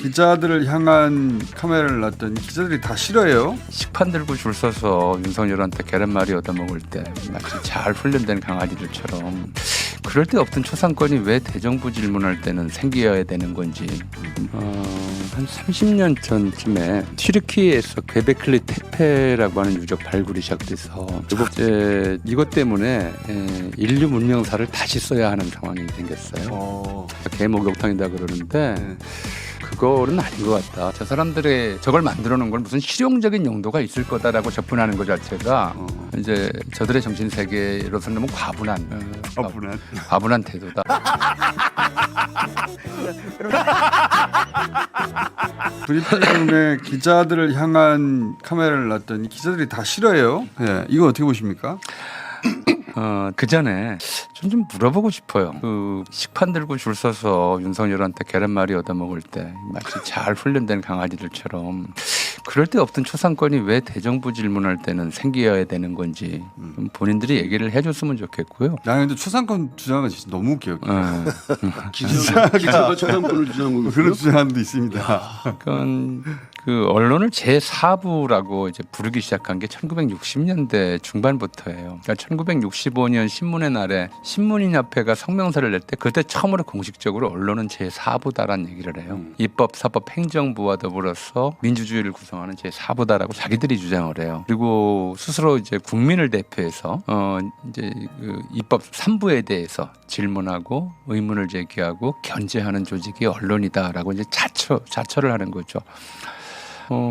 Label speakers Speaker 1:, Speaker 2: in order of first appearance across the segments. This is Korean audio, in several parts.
Speaker 1: 기자들을 향한 카메라를 놨더니 기자들이 다 싫어해요.
Speaker 2: 식판 들고 줄 서서 윤석열한테 계란말이 얻어먹을 때 마치 잘 훈련된 강아지들처럼 그럴 데 없던 초상권이 왜 대정부 질문할 때는 생겨야 되는 건지 한 30년 전쯤에 튀르키예에서 괴베클리 테페라고 하는 유적 발굴이 시작돼서 이제 이것 때문에 인류 문명사를 다시 써야 하는 상황이 생겼어요. 개목욕탕이다 그러는데 그거는 아닌 것 같다. 저 사람들의 저걸 만들어 놓은 걸 무슨 실용적인 용도가 있을 거다라고 접근하는 것 자체가 이제 저들의 정신 세계로서는 너무 과분한 태도다.
Speaker 1: 브리핑룸에 기자들을 향한 카메라를 놨더니 기자들이 다 싫어해요. 네, 이거 어떻게 보십니까?
Speaker 2: 그 전에 좀 물어보고 싶어요. 그 식판 들고 줄 서서 윤석열한테 계란말이 얻어먹을 때 마치 잘 훈련된 강아지들처럼 그럴 데 없던 초상권이 왜 대정부 질문할 때는 생겨야 되는 건지 본인들이 얘기를 해줬으면 좋겠고요.
Speaker 1: 나 근데 초상권 주장은 진짜 너무 웃겨요.
Speaker 3: 기자가 초상권을 주장하고 있어요?
Speaker 1: 그런 주장도 있습니다.
Speaker 2: 그건 그 언론을 제4부라고 이제 부르기 시작한 게 1960년대 중반부터예요. 그러니까 1965년 신문의 날에 신문인협회가 성명서를 낼 때 그때 처음으로 공식적으로 언론은 제4부다라는 얘기를 해요. 입법, 사법, 행정부와 더불어서 민주주의를 구성하는 제4부다라고 자기들이 주장을 해요. 그리고 스스로 이제 국민을 대표해서 이제 그 입법 3부에 대해서 질문하고 의문을 제기하고 견제하는 조직이 언론이다라고 이제 자처를 하는 거죠.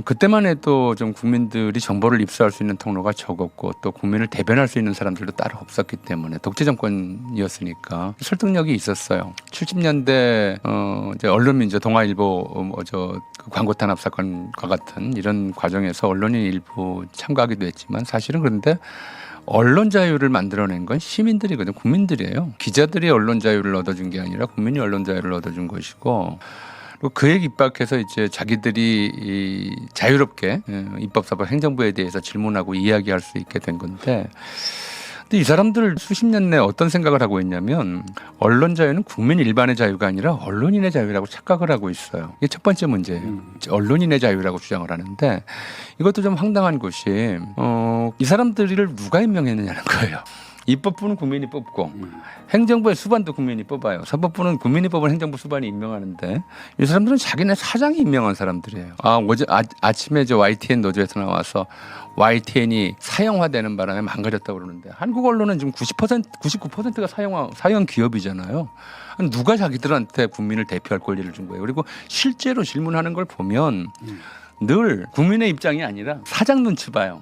Speaker 2: 그때만 해도 좀 국민들이 정보를 입수할 수 있는 통로가 적었고 또 국민을 대변할 수 있는 사람들도 따로 없었기 때문에 독재 정권이었으니까 설득력이 있었어요. 70년대 이제 언론민주 동아일보 그 광고 탄압 사건과 같은 이런 과정에서 언론인 일부 참가하기도 했지만 사실은 그런데 언론 자유를 만들어낸 건 시민들이거든요. 국민들이에요. 기자들이 언론 자유를 얻어준 게 아니라 국민이 언론 자유를 얻어준 것이고 그에 입각해서 이제 자기들이 자유롭게 입법사법 행정부에 대해서 질문하고 이야기할 수 있게 된 건데 근데 이 사람들 수십 년 내에 어떤 생각을 하고 있냐면 언론 자유는 국민 일반의 자유가 아니라 언론인의 자유라고 착각을 하고 있어요. 이게 첫 번째 문제예요. 언론인의 자유라고 주장을 하는데 이것도 좀 황당한 것이 이 사람들을 누가 임명했느냐는 거예요. 입법부는 국민이 뽑고 행정부의 수반도 국민이 뽑아요. 사법부는 국민이 뽑은 행정부 수반이 임명하는데 이 사람들은 자기네 사장이 임명한 사람들이에요. 어제 아침에 저 YTN 노조에서 나와서 YTN이 사형화되는 바람에 망가졌다고 그러는데 한국 언론은 지금 99%가 사형 기업이잖아요. 누가 자기들한테 국민을 대표할 권리를 준 거예요. 그리고 실제로 질문하는 걸 보면 늘 국민의 입장이 아니라 사장 눈치 봐요.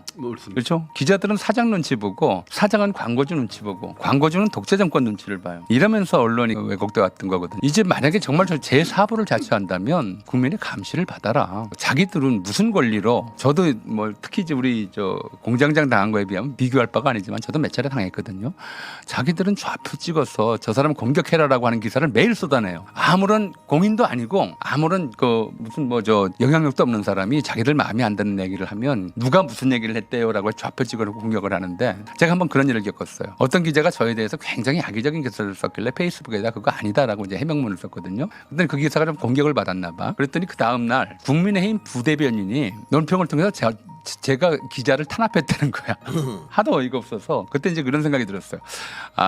Speaker 2: 그렇죠? 기자들은 사장 눈치 보고 사장은 광고주 눈치 보고 광고주는 독재 정권 눈치를 봐요. 이러면서 언론이 왜곡돼 왔던 거거든요. 이제 만약에 정말 제4부를 자처한다면 국민의 감시를 받아라. 자기들은 무슨 권리로 저도 뭐 특히 이제 우리 저 공장장 당한 거에 비하면 비교할 바가 아니지만 저도 몇 차례 당했거든요. 자기들은 좌표 찍어서 저 사람 공격해라라고 하는 기사를 매일 쏟아내요. 아무런 공인도 아니고 아무런 그 무슨 뭐 저 영향력도 없는 사람 이 자기들 마음에 안 드는 얘기를 하면 누가 무슨 얘기를 했대요라고 좌표 찍어놓고 공격을 하는데 제가 한번 그런 일을 겪었어요. 어떤 기자가 저에 대해서 굉장히 악의적인 기사를 썼길래 페이스북에다 그거 아니다라고 이제 해명문을 썼거든요. 근데 그 기사가 좀 공격을 받았나 봐. 그랬더니 그 다음 날 국민의힘 부대변인이 논평을 통해서 제가 기자를 탄압했다는 거야. 하도 어이가 없어서 그때 이제 그런 생각이 들었어요.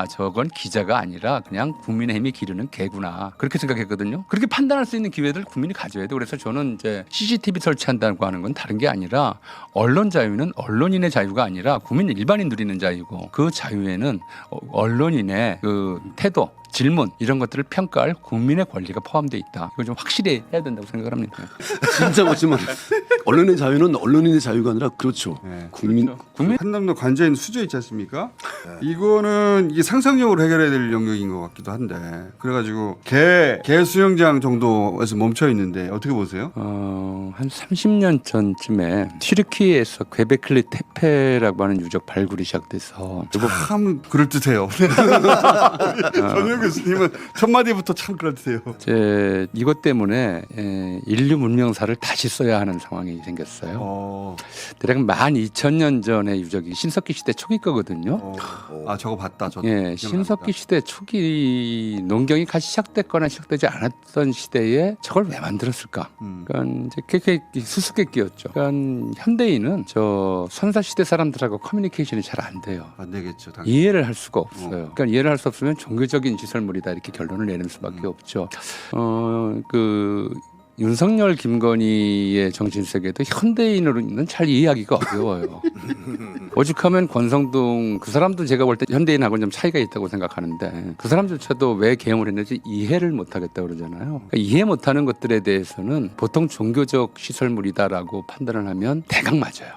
Speaker 2: 저건 기자가 아니라 그냥 국민의힘이 기르는 개구나. 그렇게 생각했거든요. 그렇게 판단할 수 있는 기회들 국민이 가져야 돼. 그래서 저는 이제 CCTV 설치한다고 하는 건 다른 게 아니라 언론 자유는 언론인의 자유가 아니라 국민 일반인 누리는 자유고 그 자유에는 언론인의 그 태도 질문 이런 것들을 평가할 국민의 권리가 포함되어 있다. 이걸 좀 확실히 해야 된다고 생각을 합니다.
Speaker 3: 진짜 멋지만 언론의 자유는 언론인의 자유가 아니라 그렇죠.
Speaker 1: 네.
Speaker 3: 국민
Speaker 1: 한남도 관저인 수조 있지 않습니까? 이거는 이게 상상력으로 해결해야 될 영역인 것 같기도 한데 그래가지고 개 수영장 정도에서 멈춰 있는데 어떻게 보세요?
Speaker 2: 한 30년 전쯤에 튀르키예에서 괴베클리 테페라고 하는 유적 발굴이 시작돼서
Speaker 1: 참 그럴듯해요. 전혀 김태형 교수님은 첫 마디부터 참 그렇대요.
Speaker 2: 이제 이것 때문에 인류 문명사를 다시 써야 하는 상황이 생겼어요. 대략 12,000년 전의 유적이 신석기 시대 초기 거거든요.
Speaker 1: 아 저거 봤다. 저도
Speaker 2: 예,
Speaker 1: 기억납니다.
Speaker 2: 신석기 시대 초기 농경이 같이 시작됐거나 시작되지 않았던 시대에 저걸 왜 만들었을까? 그러니까 이제 그게 수수께끼였죠. 그러니까 현대인은 저 선사 시대 사람들하고 커뮤니케이션이 잘 안 돼요.
Speaker 1: 안 되겠죠. 당연히.
Speaker 2: 이해를 할 수가 없어요. 그러니까 이해를 할 수 없으면 종교적인 시설물이다 이렇게 결론을 내는 수밖에 없죠. 그 윤석열, 김건희의 정신 세계도 현대인으로는 잘 이해하기가 어려워요. 오죽하면 권성동 그 사람도 제가 볼 때 현대인하고는 좀 차이가 있다고 생각하는데 그 사람조차도 왜 계엄을 했는지 이해를 못하겠다고 그러잖아요. 그러니까 이해 못하는 것들에 대해서는 보통 종교적 시설물이다라고 판단을 하면 대강 맞아요.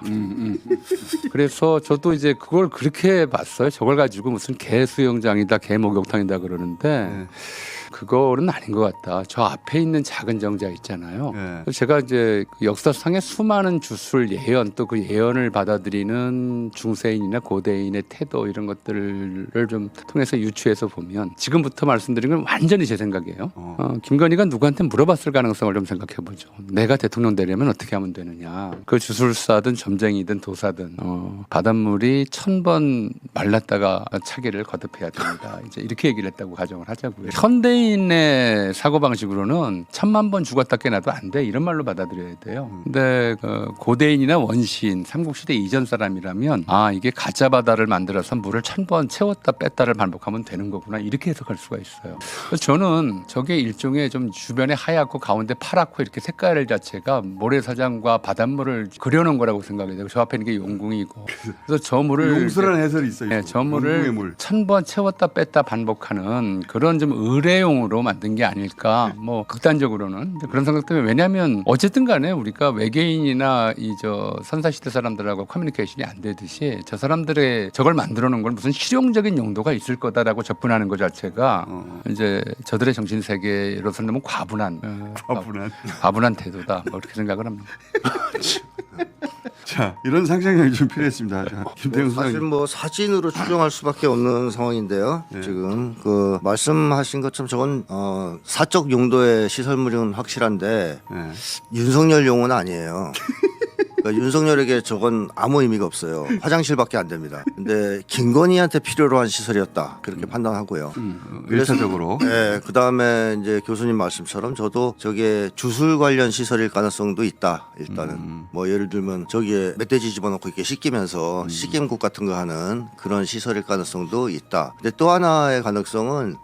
Speaker 2: 그래서 저도 이제 그걸 그렇게 봤어요. 저걸 가지고 무슨 개 수영장이다, 개 목욕탕이다 그러는데
Speaker 1: 네.
Speaker 2: 그거는 아닌 것 같다. 저 앞에 있는 작은 정자 있잖아요.
Speaker 1: 네.
Speaker 2: 제가 이제 그 역사상의 수많은 주술 예언 또 그 예언을 받아들이는 중세인이나 고대인의 태도 이런 것들을 좀 통해서 유추해서 보면 지금부터 말씀드린 건 완전히 제 생각이에요. 김건희가 누구한테 물어봤을 가능성을 좀 생각해 보죠. 내가 대통령 되려면 어떻게 하면 되느냐. 그 주술사든 점쟁이든 도사든 바닷물이 1000번 말랐다가 차기를 거듭해야 됩니다. 이제 이렇게 얘기를 했다고 가정을 하자고요. 현대인의 사고 방식으로는 1000만 번 죽었다 깨나도 안 돼 이런 말로 받아들여야 돼요. 근데 그 고대인이나 원시인 삼국시대 이전 사람이라면 아 이게 가짜 바다를 만들어서 물을 1000번 채웠다 뺐다를 반복하면 되는 거구나 이렇게 해석할 수가 있어요. 그래서 저는 저게 일종의 좀 주변에 하얗고 가운데 파랗고 이렇게 색깔 자체가 모래사장과 바닷물을 그려놓은 거라고 생각해요. 저 앞에 있는 게 용궁이고 그래서 저 물을
Speaker 1: 용수라는 해설이 있어요.
Speaker 2: 네, 저 물을
Speaker 1: 용궁의 물.
Speaker 2: 1000번 채웠다 뺐다 반복하는 그런 좀 의뢰용으로 만든 게 아닐까. 뭐 극단적으로는 그런 생각 때문에 왜냐하면 어쨌든 간에 우리가 외계인이나 이 저 선사시대 사람들하고 커뮤니케이션이 안 되듯이 저 사람들의 저걸 만들어 놓은 건 무슨 실용적인 용도가 있을 거다라고 접근하는 것 자체가 이제 저들의 정신 세계로서는 너무 과분한 태도다. 뭐 그렇게 생각을 합니다.
Speaker 1: 자 이런 상상력이 좀 필요했습니다. 자, 김태형
Speaker 4: 사실
Speaker 1: 소장님.
Speaker 4: 뭐 사진으로 추정할 수밖에 없는 상황인데요. 지금 그 말씀하신 것처럼 저건 사적 용도의 시설물은 확실한데
Speaker 1: 네.
Speaker 4: 윤석열 용은 아니에요. 그러니까 윤석열에게 저건 아무 의미가 없어요. 화장실밖에 안 됩니다. 근데 김건희한테 필요로 한 시설이었다 그렇게 판단하고요.
Speaker 1: 일차적으로.
Speaker 4: 네, 그 다음에 이제 교수님 말씀처럼 저도 저게 주술 관련 시설일 가능성도 있다. 일단은 뭐 예를 들면 저기에 멧돼지 집어넣고 이렇게 씻기면서 씻김국 같은 거 하는 그런 시설일 가능성도 있다. 근데 또 하나의 가능성은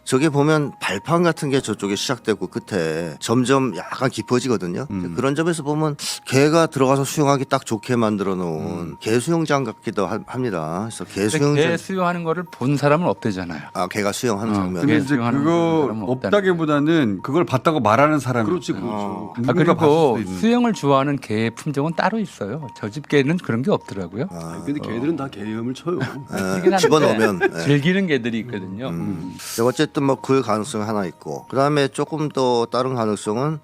Speaker 4: 저게 보면 발판 같은 게 저쪽에 시작되고 끝에 점점 약간 깊어지거든요. 그런 점에서 보면 개가 들어가서 수영하기 딱 좋게 만들어 놓은 개 수영장 같기도 합니다. 그래서 개 수영장
Speaker 2: 개 수영하는 거를 본 사람은 없대잖아요.
Speaker 4: 아 개가 수영하는 장면.
Speaker 1: 근데 이제
Speaker 2: 수영하는
Speaker 1: 그거
Speaker 2: 사람은 없다는
Speaker 1: 없다기보다는 그걸 봤다고 말하는 사람이
Speaker 3: 그렇지,
Speaker 1: 있어요.
Speaker 3: 그렇죠.
Speaker 2: 아,
Speaker 1: 누군가
Speaker 2: 그리고
Speaker 1: 봤을 수도 있는.
Speaker 2: 수영을 좋아하는 개의 품종은 따로 있어요. 저 집 개는 그런 게 없더라고요.
Speaker 3: 근데 걔들은 다 개염을 쳐요.
Speaker 2: 그렇긴 한데
Speaker 4: 집어넣으면 네.
Speaker 2: 즐기는 개들이 있거든요.
Speaker 4: 어쨌든 뭐 그 가능성 하나 있고 그다음에 조금 더 다른 가능성은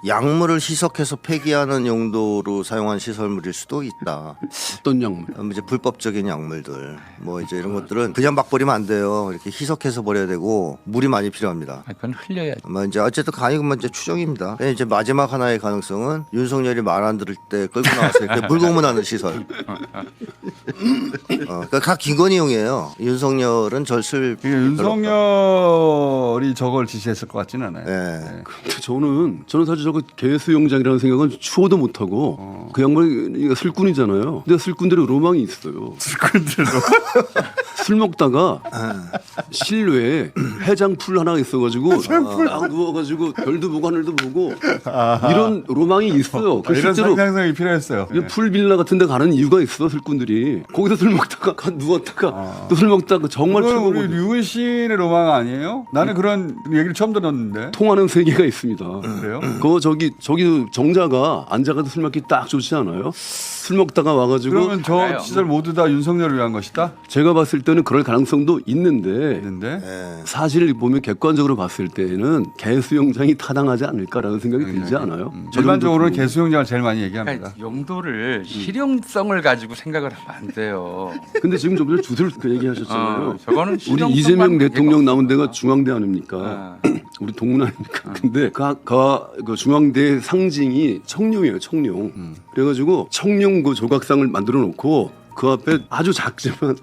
Speaker 4: 약물을 희석해서 폐기하는 용도로 사용한 시설물일 수도 있다.
Speaker 3: 어떤 약물?
Speaker 4: 이제 불법적인 약물들 뭐 이제 이런 것들은 그냥 막 버리면 안 돼요. 이렇게 희석해서 버려야 되고 물이 많이 필요합니다.
Speaker 2: 아, 그건 흘려야지.
Speaker 4: 뭐 이제 어쨌든 이건 이제 추정입니다. 이제 마지막 하나의 가능성은 윤석열이 말 안 들을 때 끌고 나와서 이렇게 물고문하는 시설. 그러니까 다 김건희용이에요. 윤석열은 절실.
Speaker 1: 윤석열이 저걸 지시했을 것 같지는 않아요.
Speaker 4: 네.
Speaker 3: 근데 저는 사실 저거 개 수영장이라는 생각은 추호도 못하고 그 양반이 술꾼이잖아요. 근데 술꾼들의 로망이 있어요.
Speaker 1: 술꾼들도
Speaker 3: 술 먹다가 실외에 해장풀 하나 있어가지고 딱 누워가지고 별도 보고 하늘도 보고 이런 로망이 있어요. 그
Speaker 1: 이런
Speaker 3: 실제로
Speaker 1: 상상력이 필요했어요. 네.
Speaker 3: 풀빌라 같은 데 가는 이유가 있어. 술꾼들이 거기서 술 먹다가 누웠다가 또 술 먹다가 정말
Speaker 1: 그건 우리
Speaker 3: 최고거든.
Speaker 1: 류은신의 로망 아니에요? 나는 그런 얘기를 처음 들었는데.
Speaker 3: 통하는 세계가 있습니다.
Speaker 1: 그래요?
Speaker 3: 그 뭐 저기 정자가 앉아가도 술 먹기 딱 좋지 않아요? 술 먹다가 와가지고
Speaker 1: 그러면 저
Speaker 2: 알아요.
Speaker 1: 시설 모두 다 윤석열을 위한 것이다?
Speaker 3: 제가 봤을 때는 그럴 가능성도 있는데
Speaker 1: 있는데
Speaker 4: 예.
Speaker 3: 사실 보면 객관적으로 봤을 때는 개수영장이 타당하지 않을까라는 생각이 들지 않아요?
Speaker 1: 일반적으로는 개수영장을 제일 많이 얘기합니다.
Speaker 2: 그러니까 용도를 실용성을 가지고 생각을 하면 안 돼요.
Speaker 3: 근데 지금 좀 전에 주술 그 얘기하셨잖아요.
Speaker 2: 저거는
Speaker 3: 우리
Speaker 2: 실용성만
Speaker 3: 이재명
Speaker 2: 관계가
Speaker 3: 대통령 나온
Speaker 2: 없습니다.
Speaker 3: 데가 중앙대 아닙니까? 우리 동문 아닙니까? 근데 그 중앙대의 상징이 청룡이에요, 청룡. 그래가지고 청룡 그 조각상을 만들어 놓고 그 앞에 아주 작지만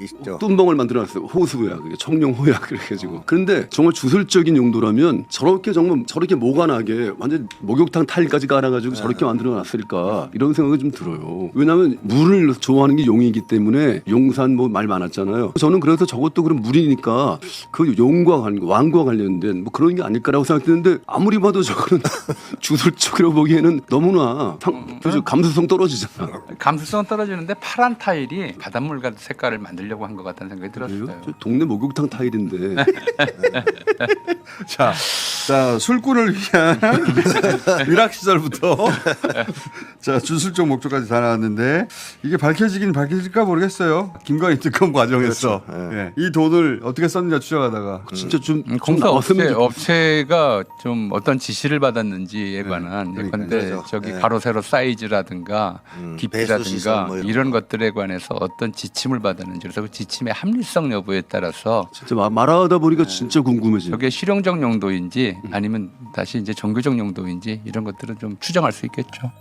Speaker 4: 있죠.
Speaker 3: 뚠벙을 만들어놨어요. 호수야, 그게 청룡 호야 그래가지고. 그런데 정말 주술적인 용도라면 저렇게 모관하게 완전 목욕탕 타일까지 깔아가지고 저렇게 만들어놨을까 이런 생각이 좀 들어요. 왜냐하면 물을 좋아하는 게 용이기 때문에 용산 뭐 말 많았잖아요. 저는 그래서 저것도 그럼 물이니까 그 용과 왕과 관련된 뭐 그런 게 아닐까라고 생각했는데 아무리 봐도 저거는 주술 쪽이라고 보기에는 너무나 감수성 떨어지잖아.
Speaker 2: 감수성 떨어지는데 파란 타일이 바닷물 같은 색깔을 만들려고 한 것 같다는 생각이 들었어요.
Speaker 3: 저 동네 목욕탕 타일인데.
Speaker 1: 자, 술꾼을 위한 일학시설부터 자 주술적 목적까지 다 나왔는데 이게 밝혀질까 모르겠어요. 김건희 특검 과정에서
Speaker 4: 그렇죠.
Speaker 1: 예. 이 돈을 어떻게 썼는지 추적하다가
Speaker 3: 진짜 좀
Speaker 2: 공사
Speaker 3: 나왔으면
Speaker 2: 업체가 좀 어떤 지시를 받았는지에 관한 예컨대
Speaker 4: 그렇죠.
Speaker 2: 저기
Speaker 4: 네.
Speaker 2: 가로 세로 사이즈라든가
Speaker 4: 배수 시설
Speaker 2: 깊이라든가
Speaker 4: 뭐 이런
Speaker 2: 이런 것들에 관해서 어떤 지침을 받았는지 그래서 그 지침의 합리성 여부에 따라서
Speaker 3: 진짜 말하다 보니까 진짜 궁금해지네.
Speaker 2: 저게 실용적 용도인지 아니면 다시 이제 종교적 용도인지 이런 것들은 좀 추정할 수 있겠죠.